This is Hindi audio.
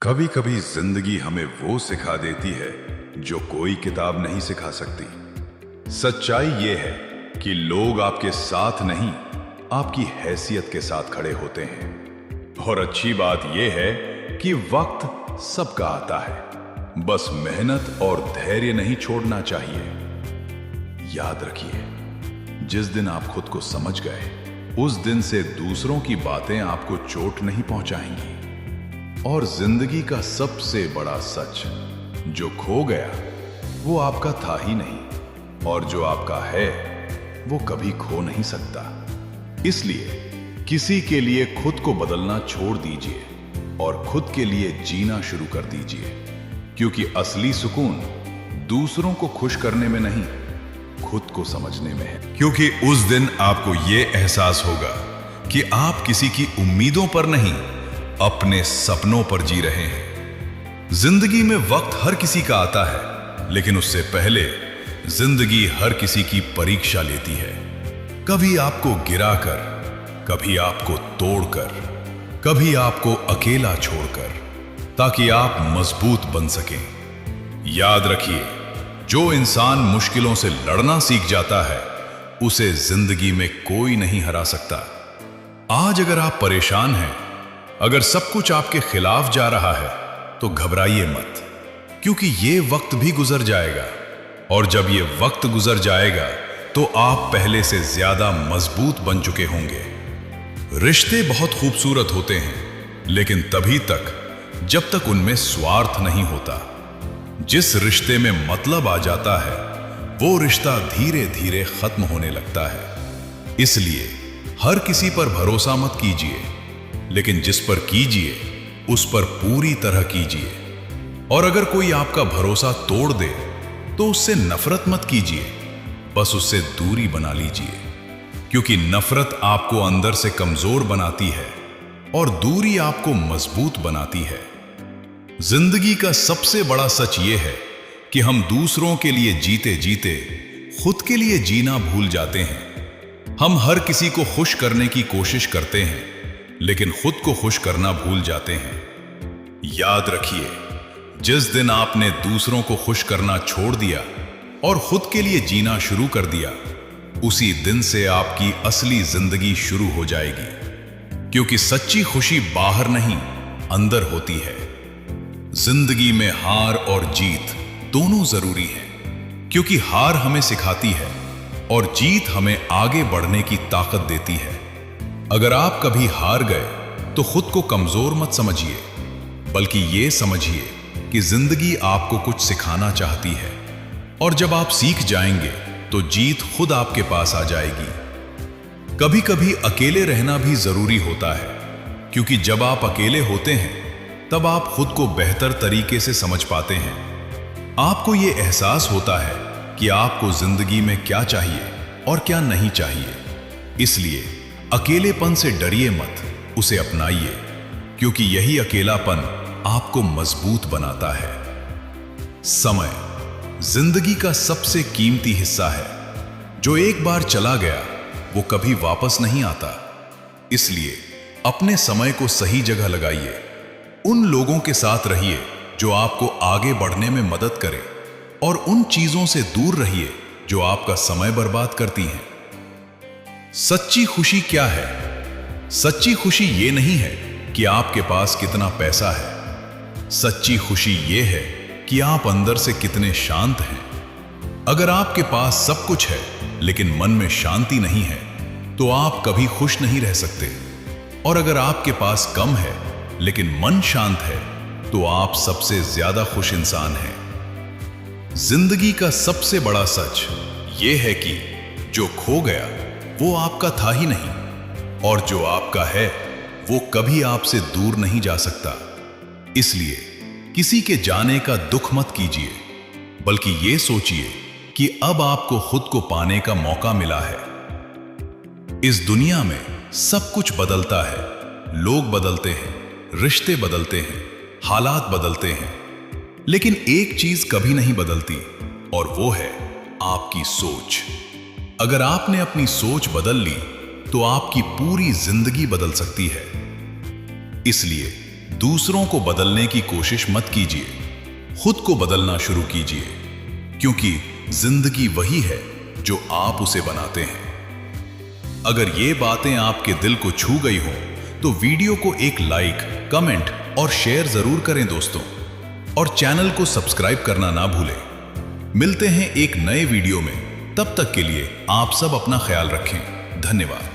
कभी कभी जिंदगी हमें वो सिखा देती है जो कोई किताब नहीं सिखा सकती। सच्चाई ये है कि लोग आपके साथ नहीं, आपकी हैसियत के साथ खड़े होते हैं। और अच्छी बात यह है कि वक्त सबका आता है, बस मेहनत और धैर्य नहीं छोड़ना चाहिए। याद रखिए, जिस दिन आप खुद को समझ गए, उस दिन से दूसरों की बातें आपको चोट नहीं पहुंचाएंगी। और जिंदगी का सबसे बड़ा सच, जो खो गया वो आपका था ही नहीं, और जो आपका है वो कभी खो नहीं सकता। इसलिए किसी के लिए खुद को बदलना छोड़ दीजिए और खुद के लिए जीना शुरू कर दीजिए, क्योंकि असली सुकून दूसरों को खुश करने में नहीं, खुद को समझने में है। क्योंकि उस दिन आपको यह एहसास होगा कि आप किसी की उम्मीदों पर नहीं, अपने सपनों पर जी रहे हैं। जिंदगी में वक्त हर किसी का आता है, लेकिन उससे पहले जिंदगी हर किसी की परीक्षा लेती है। कभी आपको गिराकर, कभी आपको तोड़कर, कभी आपको अकेला छोड़कर, ताकि आप मजबूत बन सकें। याद रखिए, जो इंसान मुश्किलों से लड़ना सीख जाता है, उसे जिंदगी में कोई नहीं हरा सकता। आज अगर आप परेशान हैं, अगर सब कुछ आपके खिलाफ जा रहा है, तो घबराइए मत, क्योंकि ये वक्त भी गुजर जाएगा। और जब ये वक्त गुजर जाएगा, तो आप पहले से ज्यादा मजबूत बन चुके होंगे। रिश्ते बहुत खूबसूरत होते हैं, लेकिन तभी तक जब तक उनमें स्वार्थ नहीं होता। जिस रिश्ते में मतलब आ जाता है, वो रिश्ता धीरे धीरे खत्म होने लगता है। इसलिए हर किसी पर भरोसा मत कीजिए, लेकिन जिस पर कीजिए, उस पर पूरी तरह कीजिए। और अगर कोई आपका भरोसा तोड़ दे, तो उससे नफरत मत कीजिए, बस उससे दूरी बना लीजिए, क्योंकि नफरत आपको अंदर से कमजोर बनाती है और दूरी आपको मजबूत बनाती है। जिंदगी का सबसे बड़ा सच यह है कि हम दूसरों के लिए जीते जीते खुद के लिए जीना भूल जाते हैं। हम हर किसी को खुश करने की कोशिश करते हैं, लेकिन खुद को खुश करना भूल जाते हैं। याद रखिए, जिस दिन आपने दूसरों को खुश करना छोड़ दिया और खुद के लिए जीना शुरू कर दिया, उसी दिन से आपकी असली जिंदगी शुरू हो जाएगी। क्योंकि सच्ची खुशी बाहर नहीं, अंदर होती है। जिंदगी में हार और जीत दोनों जरूरी है, क्योंकि हार हमें सिखाती है और जीत हमें आगे बढ़ने की ताकत देती है। अगर आप कभी हार गए, तो खुद को कमजोर मत समझिए, बल्कि ये समझिए कि जिंदगी आपको कुछ सिखाना चाहती है। और जब आप सीख जाएंगे, तो जीत खुद आपके पास आ जाएगी। कभी कभी अकेले रहना भी जरूरी होता है, क्योंकि जब आप अकेले होते हैं, तब आप खुद को बेहतर तरीके से समझ पाते हैं। आपको ये एहसास होता है कि आपको जिंदगी में क्या चाहिए और क्या नहीं चाहिए। इसलिए अकेलेपन से डरिए मत, उसे अपनाइए, क्योंकि यही अकेलापन आपको मजबूत बनाता है। समय जिंदगी का सबसे कीमती हिस्सा है, जो एक बार चला गया वो कभी वापस नहीं आता। इसलिए अपने समय को सही जगह लगाइए। उन लोगों के साथ रहिए जो आपको आगे बढ़ने में मदद करें, और उन चीजों से दूर रहिए जो आपका समय बर्बाद करती हैं। सच्ची खुशी क्या है? सच्ची खुशी ये नहीं है कि आपके पास कितना पैसा है। सच्ची खुशी ये है कि आप अंदर से कितने शांत हैं। अगर आपके पास सब कुछ है, लेकिन मन में शांति नहीं है, तो आप कभी खुश नहीं रह सकते। और अगर आपके पास कम है, लेकिन मन शांत है, तो आप सबसे ज्यादा खुश इंसान हैं। जिंदगी का सबसे बड़ा सच ये है कि जो खो गया वो आपका था ही नहीं, और जो आपका है वो कभी आपसे दूर नहीं जा सकता। इसलिए किसी के जाने का दुख मत कीजिए, बल्कि ये सोचिए कि अब आपको खुद को पाने का मौका मिला है। इस दुनिया में सब कुछ बदलता है, लोग बदलते हैं, रिश्ते बदलते हैं, हालात बदलते हैं, लेकिन एक चीज कभी नहीं बदलती, और वो है आपकी सोच। अगर आपने अपनी सोच बदल ली, तो आपकी पूरी जिंदगी बदल सकती है। इसलिए दूसरों को बदलने की कोशिश मत कीजिए, खुद को बदलना शुरू कीजिए, क्योंकि जिंदगी वही है जो आप उसे बनाते हैं। अगर ये बातें आपके दिल को छू गई हो तो वीडियो को एक लाइक, कमेंट और शेयर जरूर करें दोस्तों, और चैनल को सब्सक्राइब करना ना भूलें। मिलते हैं एक नए वीडियो में, तब तक के लिए आप सब अपना ख्याल रखें। धन्यवाद।